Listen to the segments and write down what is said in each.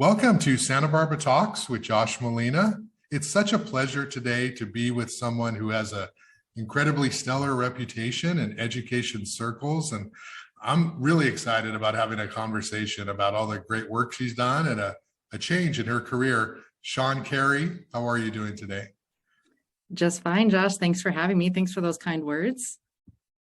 Welcome to Santa Barbara Talks with Josh Molina. It's such a pleasure today to be with someone who has an incredibly stellar reputation in education circles. And I'm really excited about having a conversation about all the great work she's done and a change in her career. Shawn Carey, how are you doing today? Just fine, Josh. Thanks for having me. Thanks for those kind words.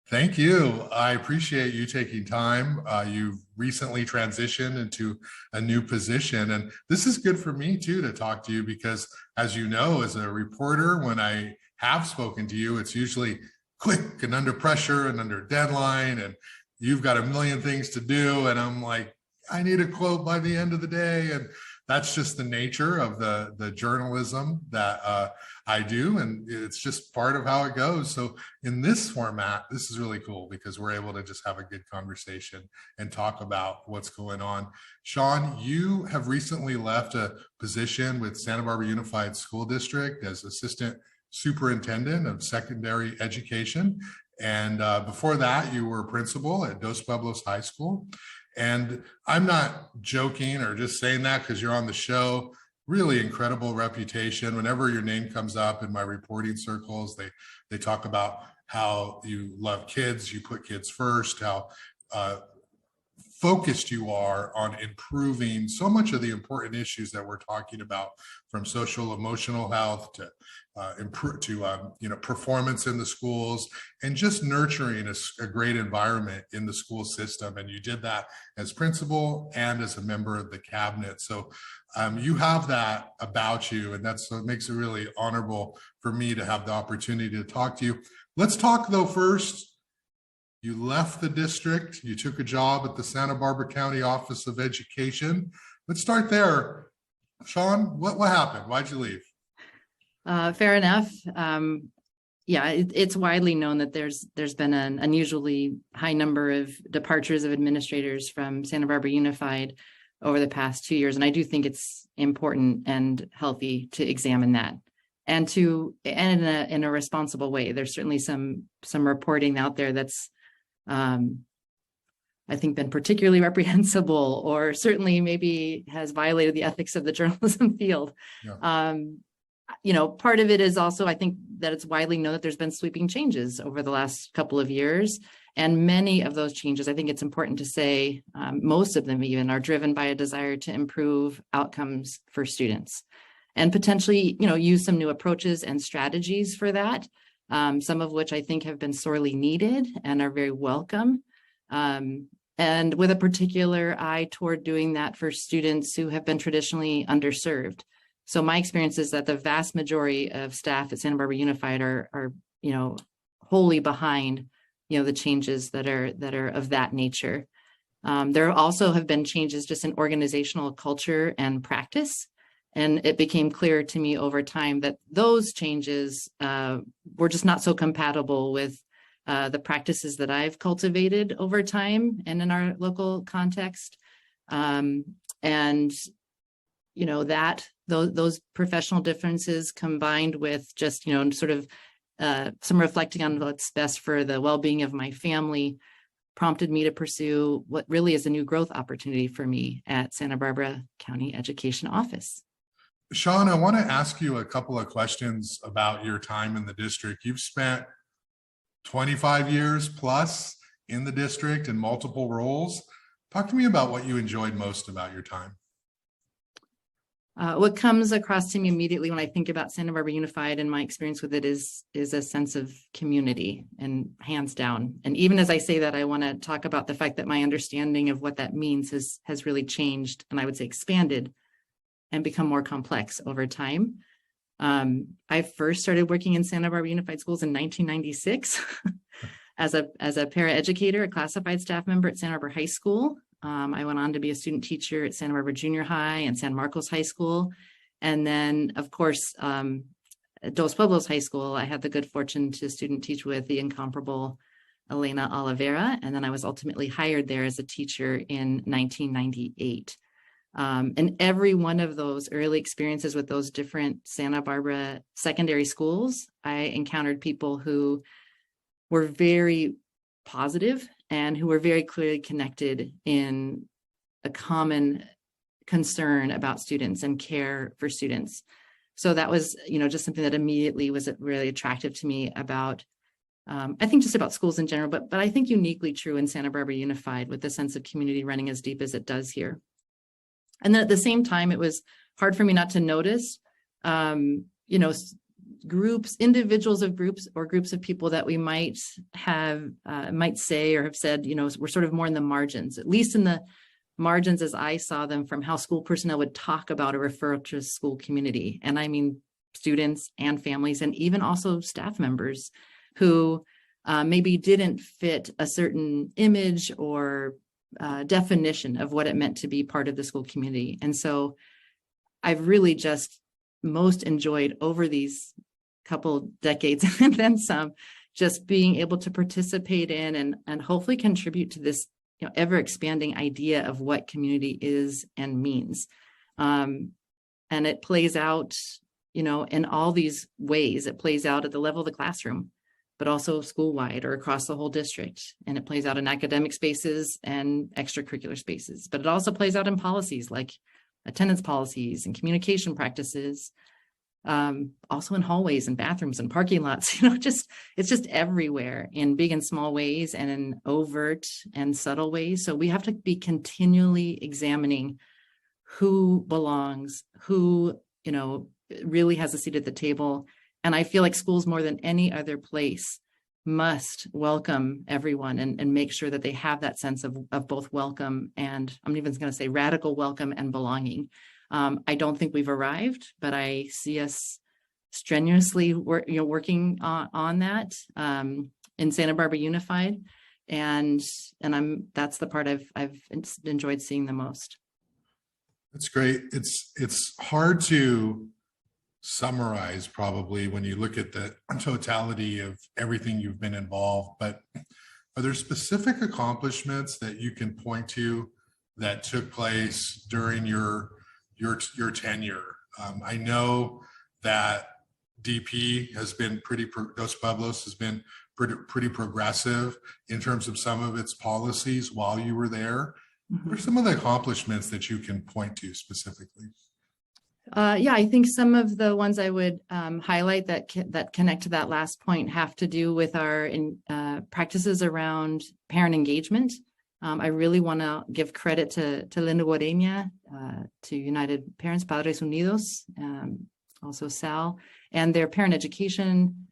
Thank you. I appreciate you taking time. You've recently transitioned into a new position, and this is good for me too to talk to you because, as you know, as a reporter, when I have spoken to you, it's usually quick and under pressure and under deadline, and you've got a million things to do, and I'm like, I need a quote by the end of the day, and that's just the nature of the journalism that I do, and it's just part of how it goes. So in this format, this is really cool because we're able to just have a good conversation and talk about what's going on. Shawn, you have recently left a position with Santa Barbara Unified School District as assistant superintendent of secondary education. And before that, you were principal at Dos Pueblos High School. And I'm not joking or just saying that because you're on the show. Really incredible reputation. Whenever your name comes up in my reporting circles, they talk about how you love kids, you put kids first, how focused you are on improving so much of the important issues that we're talking about, from social emotional health to performance in the schools, and just nurturing a great environment in the school system. And you did that as principal and as a member of the cabinet. So you have that about you, and that's what makes it really honorable for me to have the opportunity to talk to you. Let's talk though first. You left the district, you took a job at the Santa Barbara County Office of Education. Let's start there. Shawn, what happened? Why'd you leave? Fair enough. It's widely known that there's been an unusually high number of departures of administrators from Santa Barbara Unified over the past 2 years. And I do think it's important and healthy to examine that and in a responsible way. There's certainly some reporting out there that's I think been particularly reprehensible, or certainly maybe has violated the ethics of the journalism field. Yeah. Part of it is also, I think that it's widely known that there's been sweeping changes over the last couple of years. And many of those changes, I think it's important to say, most of them even are driven by a desire to improve outcomes for students and potentially, use some new approaches and strategies for that. Some of which I think have been sorely needed and are very welcome. And with a particular eye toward doing that for students who have been traditionally underserved. So my experience is that the vast majority of staff at Santa Barbara Unified are wholly behind, the changes that are of that nature. There also have been changes just in organizational culture and practice. And it became clear to me over time that those changes were just not so compatible with the practices that I've cultivated over time and in our local context. Those professional differences combined with just, some reflecting on what's best for the well-being of my family prompted me to pursue what really is a new growth opportunity for me at Santa Barbara County Education Office. Shawn, I want to ask you a couple of questions about your time in the district. You've spent 25 years plus in the district in multiple roles. Talk to me about what you enjoyed most about your time. What comes across to me immediately when I think about Santa Barbara Unified and my experience with it is a sense of community, and hands down. And even as I say that, I want to talk about the fact that my understanding of what that means has really changed, and I would say expanded and become more complex over time. I first started working in Santa Barbara Unified Schools in 1996 as a paraeducator, a classified staff member at Santa Barbara High School. I went on to be a student teacher at Santa Barbara Junior High and San Marcos High School. And then, of course, at Dos Pueblos High School, I had the good fortune to student teach with the incomparable Elena Oliveira. And then I was ultimately hired there as a teacher in 1998. And every one of those early experiences with those different Santa Barbara secondary schools, I encountered people who were very positive and who were very clearly connected in a common concern about students and care for students. So that was, just something that immediately was really attractive to me about, I think just about schools in general, but I think uniquely true in Santa Barbara Unified, with the sense of community running as deep as it does here. And then at the same time, it was hard for me not to notice, groups, individuals of groups, or groups of people that we might say or have said, we're sort of more in the margins, at least in the margins as I saw them from how school personnel would talk about or refer to a school community. And I mean students and families, and even also staff members who maybe didn't fit a certain image or definition of what it meant to be part of the school community. And so I've really just most enjoyed over these couple decades and then some, just being able to participate in and hopefully contribute to this ever expanding idea of what community is and means. And it plays out, in all these ways. It plays out at the level of the classroom, but also school-wide or across the whole district. And it plays out in academic spaces and extracurricular spaces, but it also plays out in policies like attendance policies and communication practices, also in hallways and bathrooms and parking lots. It's just everywhere in big and small ways and in overt and subtle ways. So we have to be continually examining who belongs, who, really has a seat at the table. And I feel like schools, more than any other place, must welcome everyone and make sure that they have that sense of both welcome and, I'm even going to say, radical welcome and belonging. I don't think we've arrived, but I see us strenuously working on that in Santa Barbara Unified, and that's the part I've enjoyed seeing the most. That's great. It's hard to summarize probably when you look at the totality of everything you've been involved, but are there specific accomplishments that you can point to that took place during your tenure? I know that DP has been Dos Pueblos has been pretty progressive in terms of some of its policies while you were there. Mm-hmm. What are some of the accomplishments that you can point to specifically? I think some of the ones I would highlight that connect to that last point have to do with our practices around parent engagement. I really want to give credit to Linda Guareña, to United Parents, Padres Unidos, also SAL, and their parent education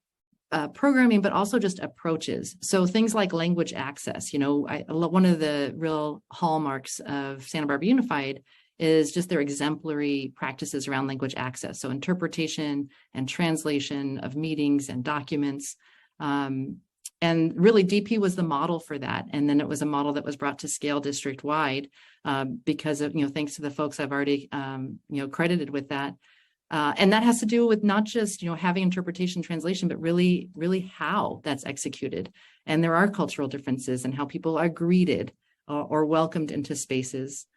programming, but also just approaches. So things like language access. One of the real hallmarks of Santa Barbara Unified is just their exemplary practices around language access. So interpretation and translation of meetings and documents. And really DP was the model for that. And then it was a model that was brought to scale district wide because of, thanks to the folks I've already, credited with that. And that has to do with not just, having interpretation translation, but really, really how that's executed. And there are cultural differences in how people are greeted or welcomed into spaces.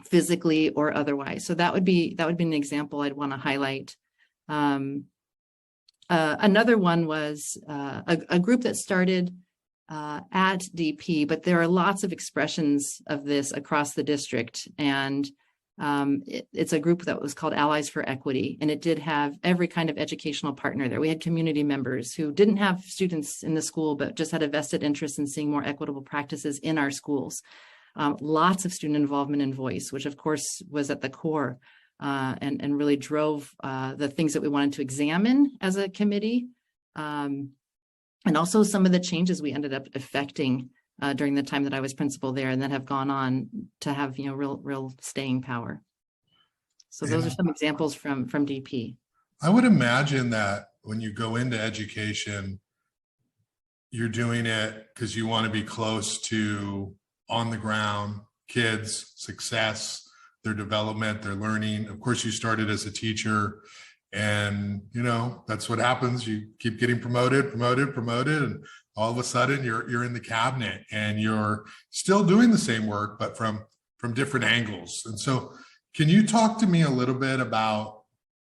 Physically or otherwise. So that would be an example I'd want to highlight. Another one was a group that started at DP, but there are lots of expressions of this across the district. And it's a group that was called Allies for Equity, and it did have every kind of educational partner there. We had community members who didn't have students in the school, but just had a vested interest in seeing more equitable practices in our schools. Lots of student involvement and voice, which of course was at the core and really drove the things that we wanted to examine as a committee. And also some of the changes we ended up effecting during the time that I was principal there, and that have gone on to have, real staying power. So those are some examples from DP. I would imagine that when you go into education, you're doing it because you want to be close to on the ground kids' success, their development, their learning. Of course, you started as a teacher, and that's what happens. You keep getting promoted, and all of a sudden you're in the cabinet and you're still doing the same work, but from different angles. And so, can you talk to me a little bit about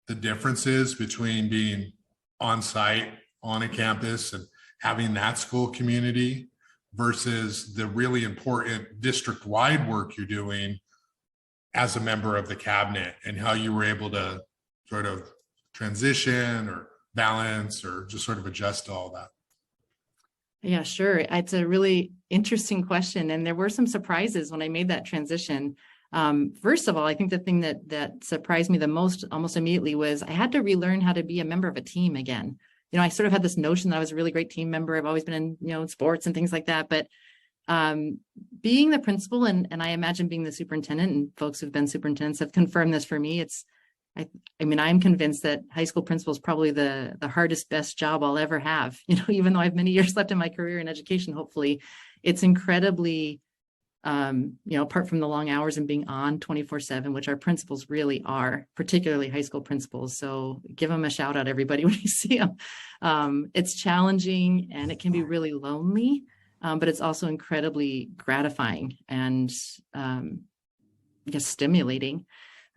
the differences between being on site on a campus and having that school community versus the really important district-wide work you're doing as a member of the cabinet and how you were able to sort of transition or balance or just sort of adjust to all that. Yeah, sure. It's a really interesting question. And there were some surprises when I made that transition. First of all, I think the thing that surprised me the most almost immediately was I had to relearn how to be a member of a team again. I sort of had this notion that I was a really great team member. I've always been in, sports and things like that. But being the principal and I imagine being the superintendent, and folks who've been superintendents have confirmed this for me. I'm convinced that high school principal is probably the hardest, best job I'll ever have. Even though I have many years left in my career in education, hopefully it's incredibly, apart from the long hours and being on 24/7, which our principals really are, particularly high school principals. So give them a shout out, everybody, when you see them. It's challenging and it can be really lonely, but it's also incredibly gratifying and stimulating.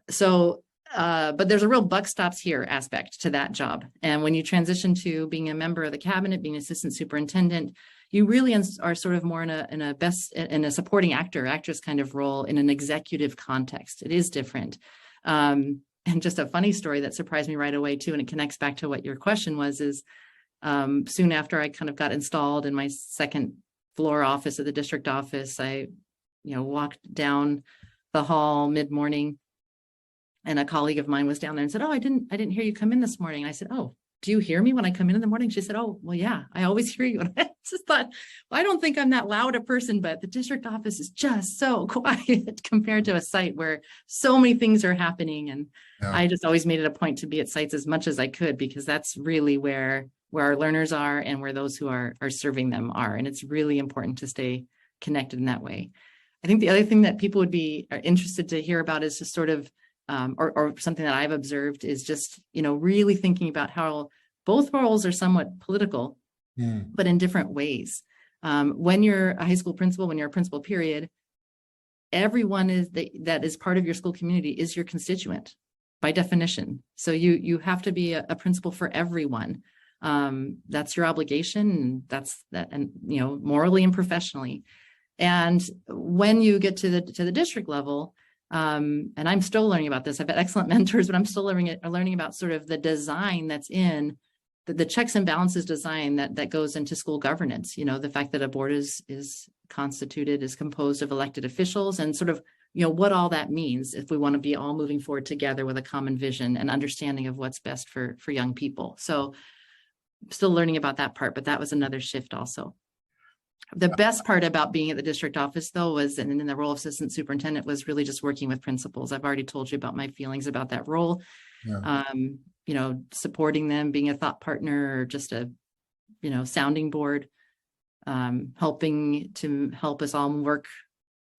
So, but there's a real buck stops here aspect to that job. And when you transition to being a member of the cabinet, being assistant superintendent, you really are sort of more in a supporting actress kind of role in an executive context. It is different. And just a funny story that surprised me right away too, and it connects back to what your question was, is soon after I kind of got installed in my second floor office at the district office, I, walked down the hall mid-morning, and a colleague of mine was down there and said, "Oh, I didn't hear you come in this morning." And I said, "Oh, do you hear me when I come in the morning?" She said, "Oh, well, yeah, I always hear you." And I just thought, well, I don't think I'm that loud a person, but the district office is just so quiet compared to a site where so many things are happening. And I just always made it a point to be at sites as much as I could, because that's really where our learners are and where those who are serving them are. And it's really important to stay connected in that way. I think the other thing that people would be interested to hear about is just sort of or something that I've observed is just, really thinking about how both roles are somewhat political, but in different ways. When you're a high school principal, when you're a principal period, everyone that is part of your school community is your constituent by definition. So you have to be a principal for everyone. That's your obligation, and morally and professionally. And when you get to the district level, and I'm still learning about this. I've had excellent mentors, but I'm still learning about sort of the design that's in the checks and balances design that goes into school governance. The fact that a board is constituted, is composed of elected officials, and sort of, what all that means if we want to be all moving forward together with a common vision and understanding of what's best for young people. So I'm still learning about that part, but that was another shift also. The best part about being at the district office, though, was, and in the role of assistant superintendent, was really just working with principals. I've already told you about my feelings about that role. Supporting them, being a thought partner, or just a, sounding board, helping to help us all work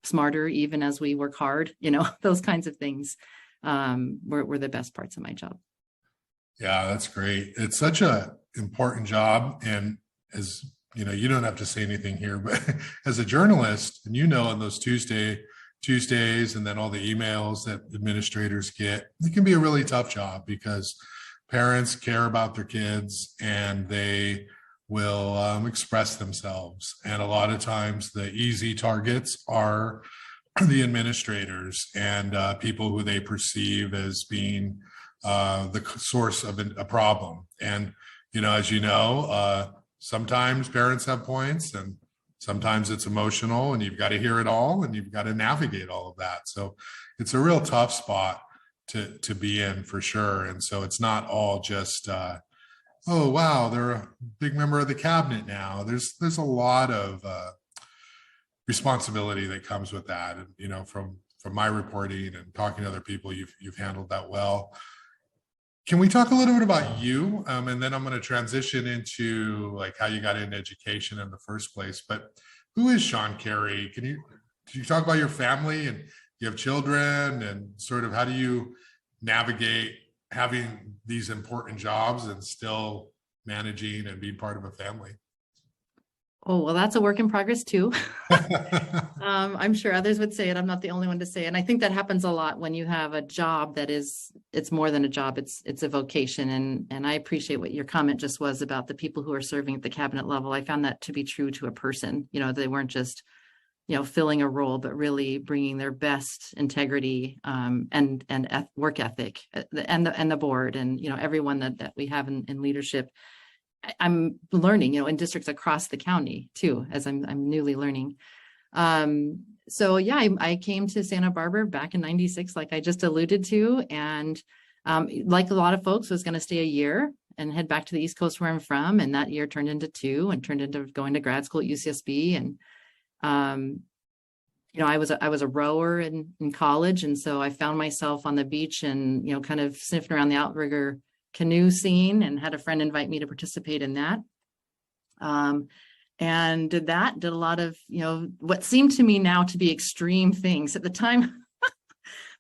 smarter, even as we work hard, those kinds of things were the best parts of my job. Yeah, that's great. It's such a important job. And as you don't have to say anything here, but as a journalist, and in those Tuesdays and then all the emails that administrators get, it can be a really tough job because parents care about their kids and they will express themselves. And a lot of times the easy targets are the administrators and people who they perceive as being the source of a problem. And, as sometimes parents have points and sometimes it's emotional, and you've got to hear it all and you've got to navigate all of that. So it's a real tough spot to be in, for sure. And so it's not all just, oh, wow, they're a big member of the cabinet now. There's a lot of responsibility that comes with that. And, from my reporting and talking to other people, you've handled that well. Can we talk a little bit about you? And then I'm going to transition into like how you got into education in the first place. But who is Shawn Carey? Can you talk about your family, and you have children, and sort of how do you navigate having these important jobs and still managing and being part of a family? Oh, well, that's a work in progress too. I'm sure others would say it. I'm not the only one to say it. And I think that happens a lot when you have a job that it's more than a job. It's a vocation. And I appreciate what your comment just was about the people who are serving at the cabinet level. I found that to be true to a person. They weren't just filling a role, but really bringing their best integrity and work ethic, and the board, and everyone that we have in leadership. I'm learning, in districts across the county too, as I'm newly learning. So yeah, I came to Santa Barbara back in '96, like I just alluded to, and like a lot of folks, was going to stay a year and head back to the East Coast where I'm from, and that year turned into 2 and turned into going to grad school at UCSB. And I was a rower in college, and so I found myself on the beach and kind of sniffing around the outrigger canoe scene, and had a friend invite me to participate in that. And did a lot of what seemed to me now to be extreme things at the time.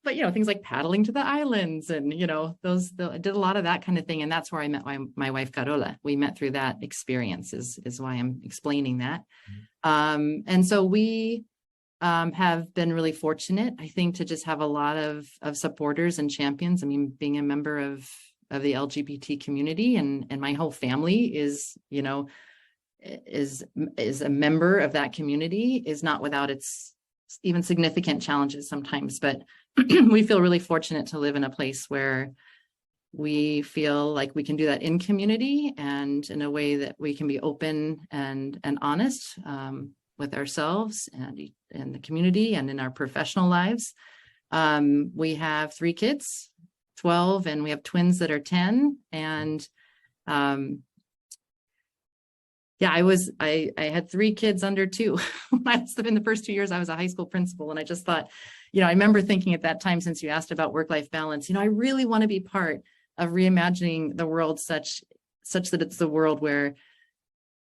But things like paddling to the islands, and I did a lot of that kind of thing, and that's where I met my wife Carola. We met through that experience, is why I'm explaining that. And so we have been really fortunate, I think, to just have a lot of supporters and champions. I mean, being a member of the LGBT community, and my whole family is a member of that community, is not without its even significant challenges sometimes. But we feel really fortunate to live in a place where we feel like we can do that in community, and in a way that we can be open and honest with ourselves and the community, and in our professional lives. We have 3 kids, 12, and we have twins that are 10. And I had 3 kids under 2. In the first 2 years I was a high school principal, and I just thought, I remember thinking at that time, since you asked about work-life balance, I really want to be part of reimagining the world such that it's the world where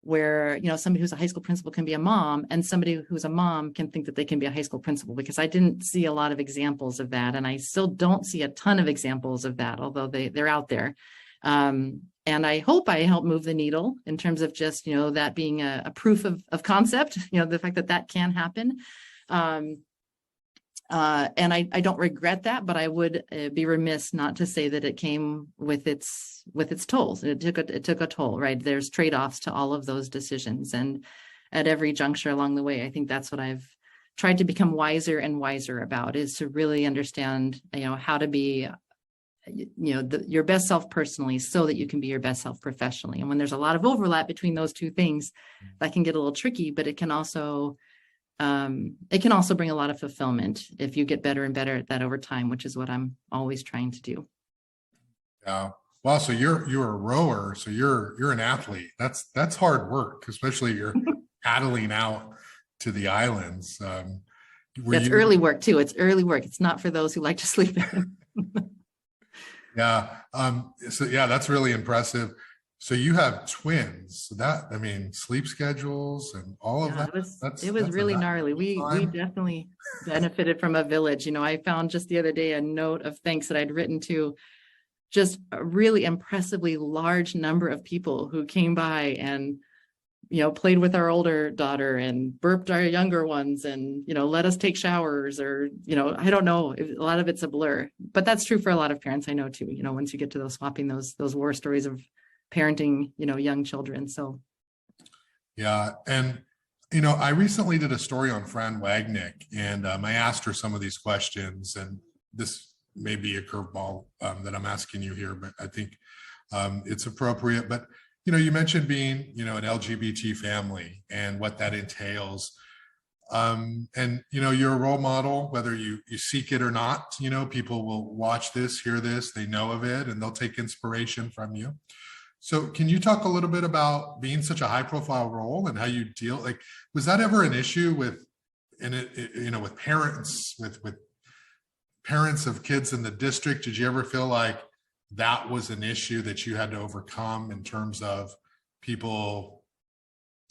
somebody who's a high school principal can be a mom, and somebody who's a mom can think that they can be a high school principal, because I didn't see a lot of examples of that, and I still don't see a ton of examples of that, although they're out there. And I hope I help move the needle in terms of just, that being a proof of concept, the fact that can happen. And I don't regret that, but I would be remiss not to say that it came with its tolls. It took a toll, right? There's trade-offs to all of those decisions, and at every juncture along the way, I think that's what I've tried to become wiser and wiser about, is to really understand, how to be your best self personally, so that you can be your best self professionally. And when there's a lot of overlap between those two things, that can get a little tricky, but it can also bring a lot of fulfillment if you get better and better at that over time, which is what I'm always trying to do. Yeah. Well, so you're a rower, so you're an athlete. That's hard work, especially you're paddling out to the islands. That's early work too. It's early work. It's not for those who like to sleep in. Yeah. So yeah, that's really impressive. So you have twins. So sleep schedules and all of that. It was really gnarly. We definitely benefited from a village. I found just the other day a note of thanks that I'd written to just a really impressively large number of people who came by and, played with our older daughter and burped our younger ones, and, let us take showers, or, I don't know, a lot of it's a blur, but that's true for a lot of parents I know too, once you get to swapping those war stories of parenting, young children. So. Yeah. And, I recently did a story on Fran Wagnick, and I asked her some of these questions, and this may be a curveball that I'm asking you here, but I think it's appropriate. But, you mentioned being, an LGBT family and what that entails. And, you're a role model, whether you seek it or not. People will watch this, hear this, they know of it, and they'll take inspiration from you. So can you talk a little bit about being such a high profile role and how you deal? Like, was that ever an issue with parents, with parents of kids in the district? Did you ever feel like that was an issue that you had to overcome in terms of people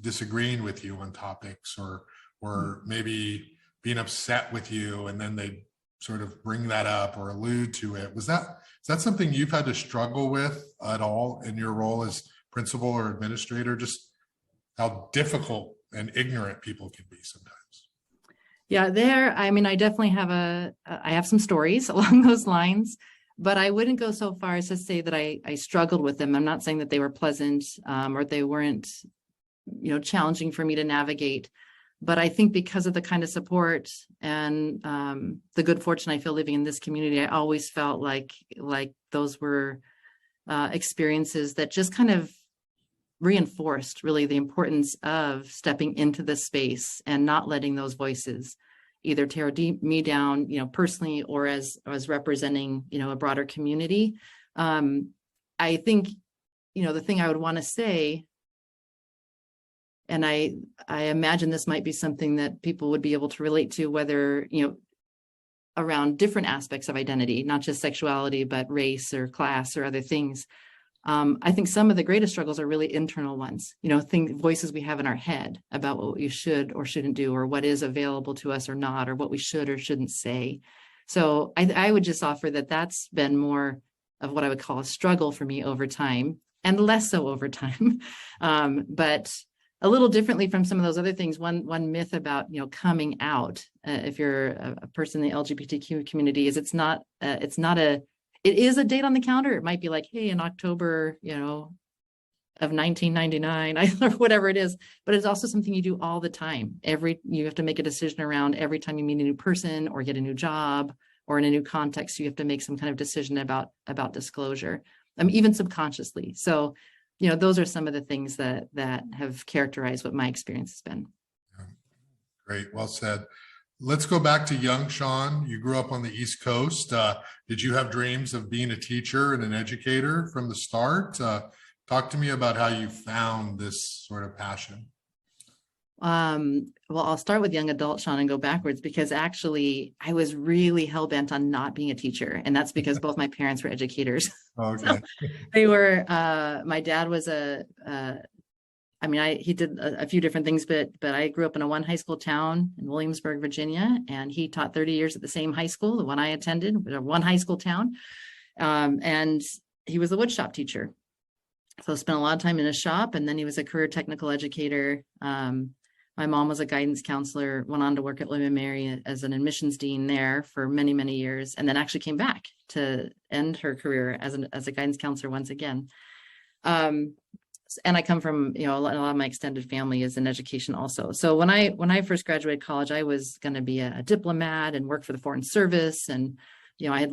disagreeing with you on topics, or maybe being upset with you, and then they sort of bring that up or allude to it? Is that something you've had to struggle with at all in your role as principal or administrator? Just how difficult and ignorant people can be sometimes. Yeah, I definitely I have some stories along those lines, but I wouldn't go so far as to say that I struggled with them. I'm not saying that they were pleasant, or they weren't, challenging for me to navigate. But I think because of the kind of support and the good fortune I feel living in this community, I always felt like those were experiences that just kind of reinforced really the importance of stepping into this space and not letting those voices either tear me down, personally, or as representing, a broader community. I think, the thing I would want to say, and I imagine this might be something that people would be able to relate to, whether, around different aspects of identity, not just sexuality, but race or class or other things. I think some of the greatest struggles are really internal ones, voices we have in our head about what you should or shouldn't do, or what is available to us or not, or what we should or shouldn't say. So I would just offer that that's been more of what I would call a struggle for me over time, and less so over time. But a little differently from some of those other things. One myth about, coming out, if you're a person in the LGBTQ community, is it is a date on the calendar. It might be like, hey, in October, of 1999 or whatever it is, but it's also something you do all the time. You have to make a decision around every time you meet a new person or get a new job or in a new context, you have to make some kind of decision about disclosure, even subconsciously. So, those are some of the things that have characterized what my experience has been. Great. Well said. Let's go back to young Shawn. You grew up on the East Coast. Did you have dreams of being a teacher and an educator from the start? Talk to me about how you found this sort of passion. Well, I'll start with young adult Shawn and go backwards, because actually I was really hell-bent on not being a teacher. And that's because both my parents were educators. Okay. So they were, my dad was he did a few different things, but I grew up in a one high school town in Williamsburg, Virginia, and he taught 30 years at the same high school, the one I attended, one high school town. And he was a woodshop teacher. So spent a lot of time in a shop, and then he was a career technical educator. My mom was a guidance counselor, went on to work at William & Mary as an admissions dean there for many, many years, and then actually came back to end her career as a guidance counselor once again. And I come from, a lot of my extended family is in education also. So when I first graduated college, I was going to be a diplomat and work for the Foreign Service. And, I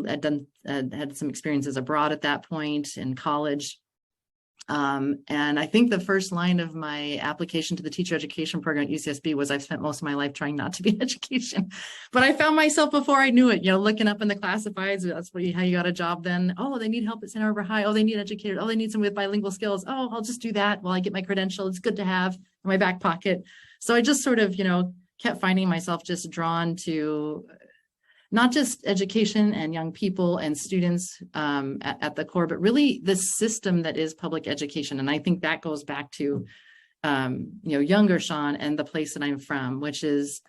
had some experiences abroad at that point in college. And I think the first line of my application to the teacher education program at UCSB was, I've spent most of my life trying not to be in education, but I found myself before I knew it, looking up in the classifieds. That's how you got a job then. Oh, they need help at Santa Barbara High. Oh, they need educators. Oh, they need someone with bilingual skills. Oh, I'll just do that while I get my credential. It's good to have in my back pocket. So I just sort of, kept finding myself just drawn to not just education and young people and students at the core, but really the system that is public education. And I think that goes back to, younger Shawn and the place that I'm from, which is,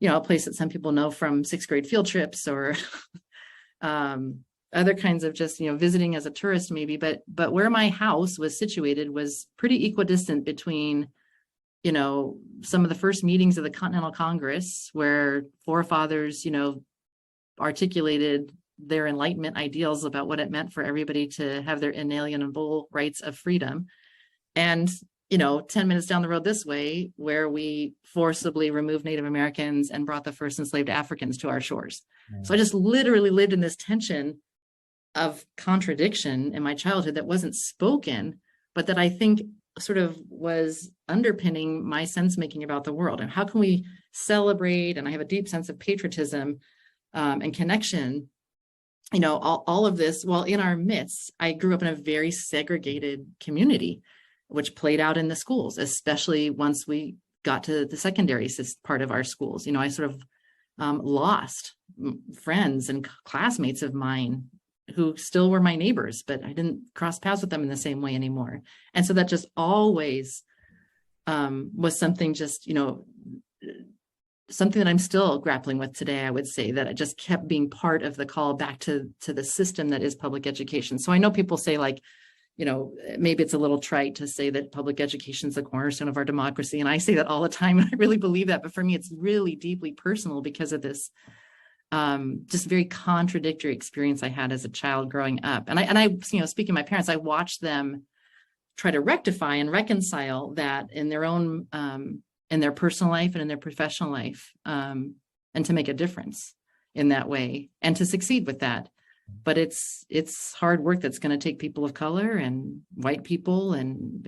a place that some people know from sixth grade field trips or other kinds of just, visiting as a tourist maybe. But where my house was situated was pretty equidistant between some of the first meetings of the Continental Congress, where forefathers, articulated their Enlightenment ideals about what it meant for everybody to have their inalienable rights of freedom. And, 10 minutes down the road this way, where we forcibly removed Native Americans and brought the first enslaved Africans to our shores. So I just literally lived in this tension of contradiction in my childhood that wasn't spoken, but that I think sort of was underpinning my sense making about the world. And how can we celebrate? And I have a deep sense of patriotism and connection, all of this. Well, in our midst, I grew up in a very segregated community, which played out in the schools, especially once we got to the secondary part of our schools. I sort of lost friends and classmates of mine who still were my neighbors, but I didn't cross paths with them in the same way anymore. And so that just always was something just, something that I'm still grappling with today. I would say that I just kept being part of the call back to the system that is public education. So I know people say maybe it's a little trite to say that public education is the cornerstone of our democracy. And I say that all the time, and I really believe that. But for me, it's really deeply personal because of this just very contradictory experience I had as a child growing up. And I speaking of my parents, I watched them try to rectify and reconcile that in their own in their personal life and in their professional life, and to make a difference in that way and to succeed with that. But it's hard work that's going to take people of color and white people, and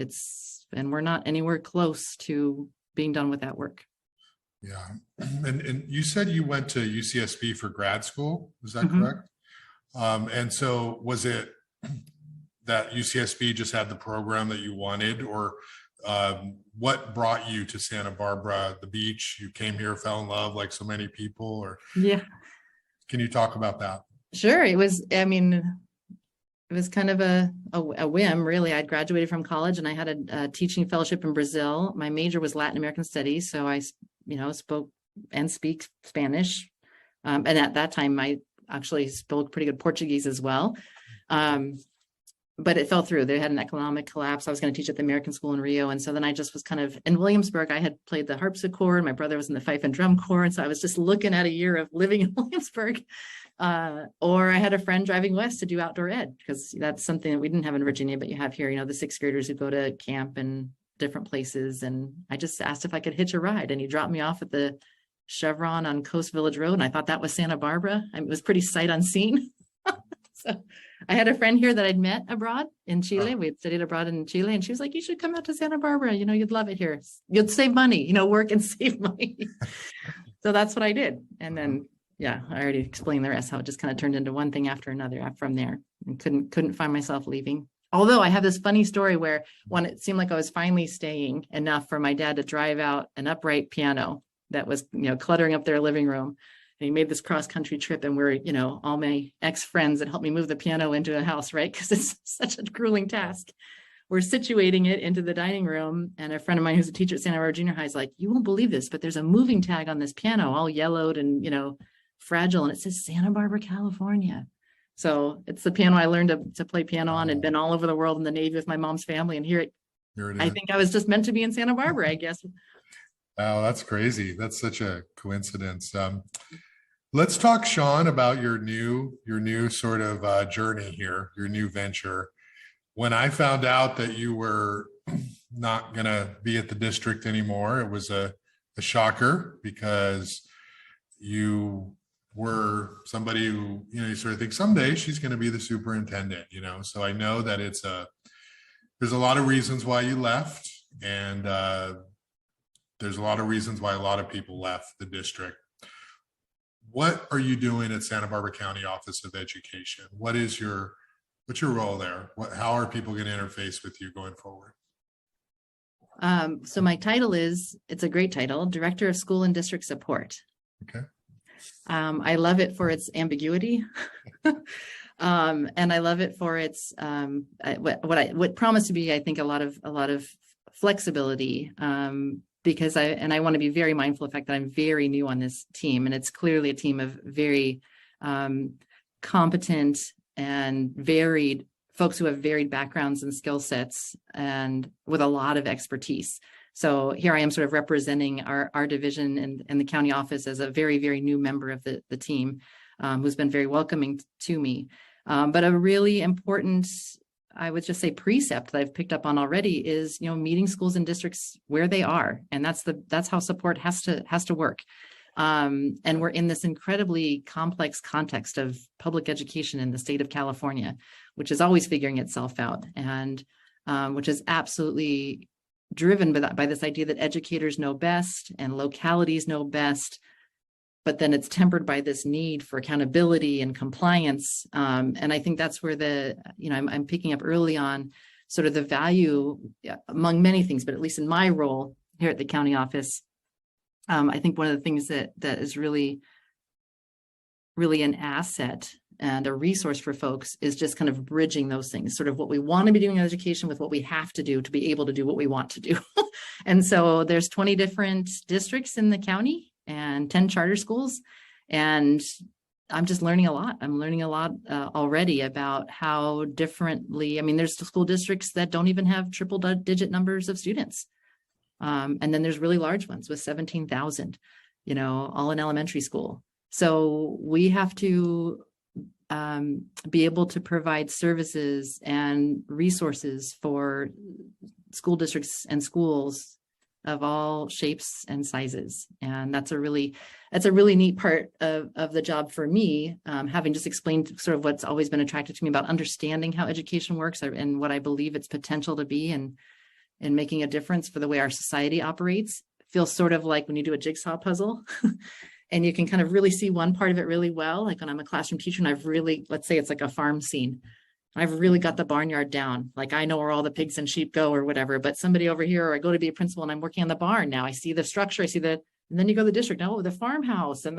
we're not anywhere close to being done with that work. Yeah. And you said you went to UCSB for grad school. Is that Mm-hmm. correct? And so was it that UCSB just had the program that you wanted, or what brought you to Santa Barbara, the beach? You came here, fell in love like so many people, or Yeah, can you talk about that? sure. It was kind of a whim, really. I'd graduated from college and I had a teaching fellowship in Brazil. My major was Latin American studies, so I spoke and speak Spanish. And at that time, I actually spoke pretty good Portuguese as well. But it fell through. They had an economic collapse. I was going to teach at the American School in Rio. And so then I just was kind of in Williamsburg. I had played the harpsichord. My brother was in the fife and drum corps. And so I was just looking at a year of living in Williamsburg. Or I had a friend driving west to do outdoor ed, because that's something that we didn't have in Virginia, but you have here, the sixth graders who go to camp and different places. And I just asked if I could hitch a ride, and he dropped me off at the Chevron on Coast Village Road. And I thought that was Santa Barbara. It was pretty sight unseen. So I had a friend here that I'd met abroad in Chile. We had studied abroad in Chile, and she was like, you should come out to Santa Barbara. You'd love it here. You'd save money, work and save money. So that's what I did. And then, yeah, I already explained the rest, how it just kind of turned into one thing after another from there, and couldn't find myself leaving. Although I have this funny story where when it seemed like I was finally staying enough for my dad to drive out an upright piano that was, cluttering up their living room. And he made this cross-country trip, and we're, all my ex-friends that helped me move the piano into a house, right? Because it's such a grueling task. We're situating it into the dining room, and a friend of mine who's a teacher at Santa Barbara Junior High is like, you won't believe this, but there's a moving tag on this piano, all yellowed and, fragile, and it says Santa Barbara, California. So it's the piano I learned to play piano on, and been all over the world in the Navy with my mom's family, and here it is. I think I was just meant to be in Santa Barbara, I guess. Oh, that's crazy. That's such a coincidence. Let's talk, Shawn, about your new sort of journey here, your new venture. When I found out that you were not going to be at the district anymore, it was a shocker, because you were somebody who, you sort of think someday she's going to be the superintendent, So I know that there's a lot of reasons why you left, and there's a lot of reasons why a lot of people left the district. What are you doing at Santa Barbara County Office of Education? What's your role there? How are people going to interface with you going forward? So my title it's a great title, Director of School and District Support. Okay. I love it for its ambiguity. And I love it for its what promised to be, I think, a lot of flexibility. Because I want to be very mindful of the fact that I'm very new on this team, and it's clearly a team of very competent and varied folks who have varied backgrounds and skill sets, and with a lot of expertise. So here I am sort of representing our division and the county office as a very, very new member of the team, who's been very welcoming to me. But a really important, I would just say, precept that I've picked up on already is, meeting schools and districts where they are. And that's how support has to work. And we're in this incredibly complex context of public education in the state of California, which is always figuring itself out, and which is absolutely driven by this idea that educators know best and localities know best. But then it's tempered by this need for accountability and compliance. And I think that's where I'm picking up early on sort of the value, among many things, but at least in my role here at the county office, I think one of the things that is really, really an asset and a resource for folks is just kind of bridging those things, sort of what we want to be doing in education with what we have to do to be able to do what we want to do. And so there's 20 different districts in the county and 10 charter schools. And I'm just learning a lot. I'm learning a lot already about how differently, there's school districts that don't even have triple digit numbers of students. And then there's really large ones with 17,000, all in elementary school. So we have to be able to provide services and resources for school districts and schools of all shapes and sizes. And that's a really neat part of the job for me, having just explained sort of what's always been attractive to me about understanding how education works and what I believe its potential to be and making a difference for the way our society operates. It feels sort of like when you do a jigsaw puzzle and you can kind of really see one part of it really well. Like when I'm a classroom teacher and I've really, let's say it's like a farm scene. I've really got the barnyard down. Like I know where all the pigs and sheep go or whatever, but somebody over here, or I go to be a principal and I'm working on the barn. Now I see the structure, and then you go to the district, oh, the farmhouse and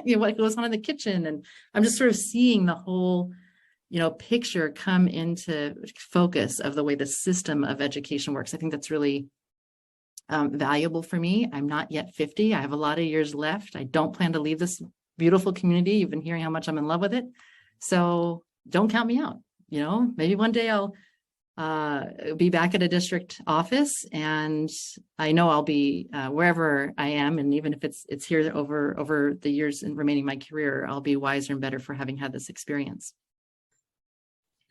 what goes on in the kitchen. And I'm just sort of seeing the whole, picture come into focus of the way the system of education works. I think that's really valuable for me. I'm not yet 50. I have a lot of years left. I don't plan to leave this beautiful community. You've been hearing how much I'm in love with it. So don't count me out. Maybe one day I'll be back at a district office, and I know I'll be wherever I am. And even if it's here over the years and remaining my career, I'll be wiser and better for having had this experience.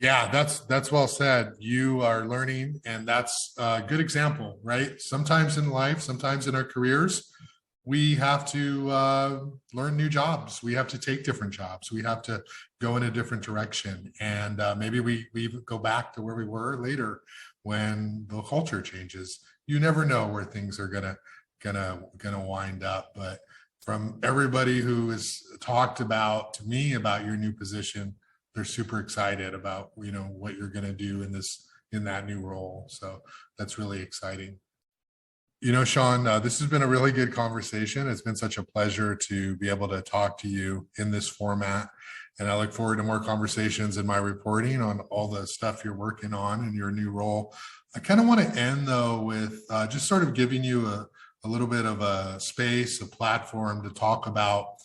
Yeah, that's well said. You are learning, and that's a good example, right? Sometimes in life, sometimes in our careers, we have to learn new jobs. We have to take different jobs. We have to go in a different direction. And maybe we go back to where we were later when the culture changes. You never know where things are gonna wind up. But from everybody who has talked to me about your new position, they're super excited about what you're gonna do in that new role. So that's really exciting. Shawn, this has been a really good conversation. It's been such a pleasure to be able to talk to you in this format. And I look forward to more conversations in my reporting on all the stuff you're working on in your new role. I kind of want to end, though, with just sort of giving you a little bit of a space, a platform to talk about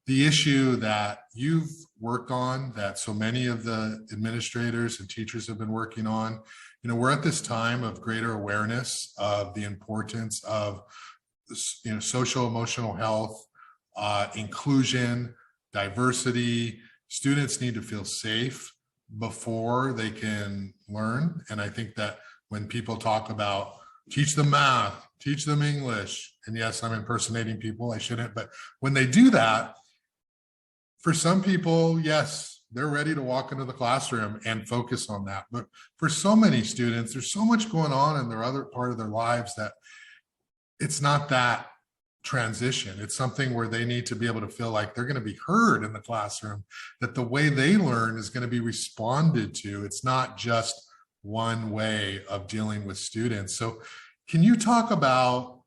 the issue that you've worked on, that so many of the administrators and teachers have been working on. We're at this time of greater awareness of the importance of social emotional health, inclusion, diversity. Students need to feel safe before they can learn. And I think that when people talk about teach them math, teach them English, and yes, I'm impersonating people, I shouldn't, but when they do that, for some people, yes, they're ready to walk into the classroom and focus on that. But for so many students, there's so much going on in their other part of their lives that it's not that transition. It's something where they need to be able to feel like they're going to be heard in the classroom, that the way they learn is going to be responded to. It's not just one way of dealing with students. So can you talk about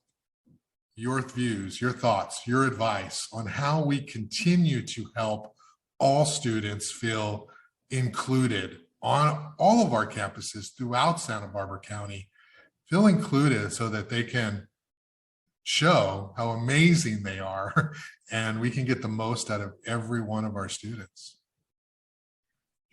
your views, your thoughts, your advice on how we continue to help all students feel included on all of our campuses throughout Santa Barbara County, feel included so that they can show how amazing they are and we can get the most out of every one of our students?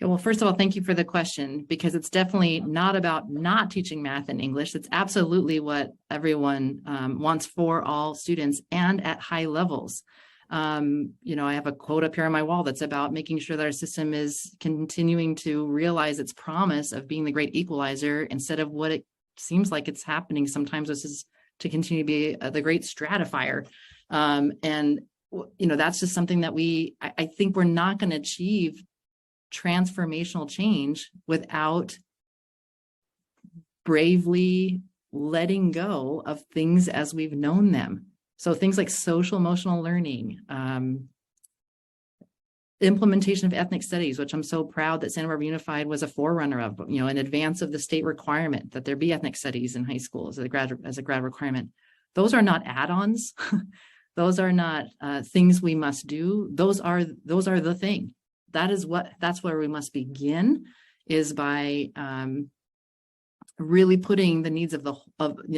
Yeah, well, first of all, thank you for the question, because it's definitely not about not teaching math and English. It's absolutely what everyone wants for all students and at high levels. I have a quote up here on my wall that's about making sure that our system is continuing to realize its promise of being the great equalizer instead of what it seems like it's happening sometimes, which is to continue to be the great stratifier. That's just something that I think we're not going to achieve transformational change without bravely letting go of things as we've known them. So things like social emotional learning, implementation of ethnic studies, which I'm so proud that Santa Barbara Unified was a forerunner of, in advance of the state requirement that there be ethnic studies in high school as a grad requirement. Those are not add-ons. Those are not things we must do. Those are the thing. That's where we must begin, is by really putting the needs of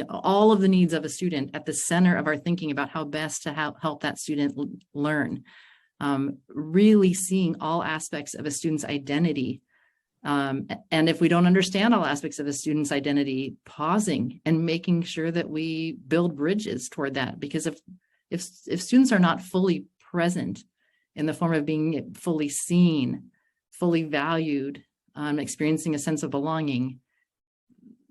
all of the needs of a student at the center of our thinking about how best to help that student learn. Really seeing all aspects of a student's identity. And if we don't understand all aspects of a student's identity, pausing and making sure that we build bridges toward that. Because if students are not fully present in the form of being fully seen, fully valued, experiencing a sense of belonging,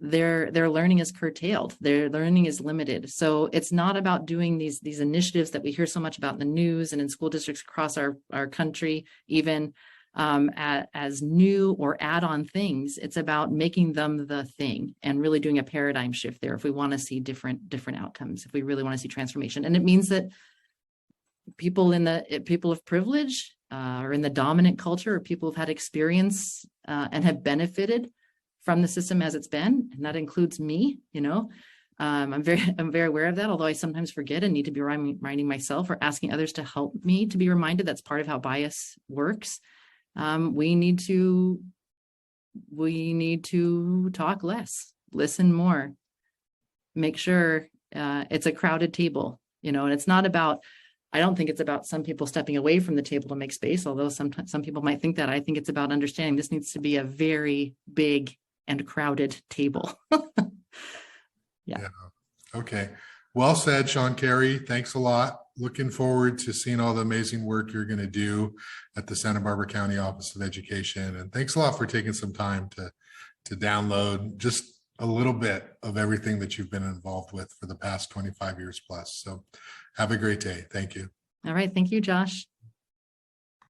their learning is curtailed, their learning is limited. So it's not about doing these initiatives that we hear so much about in the news and in school districts across our country, even as new or add-on things. It's about making them the thing and really doing a paradigm shift there if we want to see different outcomes, if we really want to see transformation. And it means that people of privilege or in the dominant culture, or people who've had experience and have benefited from the system as it's been, and that includes me, I'm very aware of that, although I sometimes forget and need to be reminding myself or asking others to help me to be reminded. That's part of how bias works. We need to talk less, listen more, make sure it's a crowded table, and it's not about, I don't think it's about some people stepping away from the table to make space, although some people might think that. I think it's about understanding this needs to be a very big and crowded table. Yeah. Okay. Well said, Shawn Carey. Thanks a lot. Looking forward to seeing all the amazing work you're going to do at the Santa Barbara County Office of Education. And thanks a lot for taking some time to download just a little bit of everything that you've been involved with for the past 25 years plus. So have a great day. Thank you. All right. Thank you, Josh.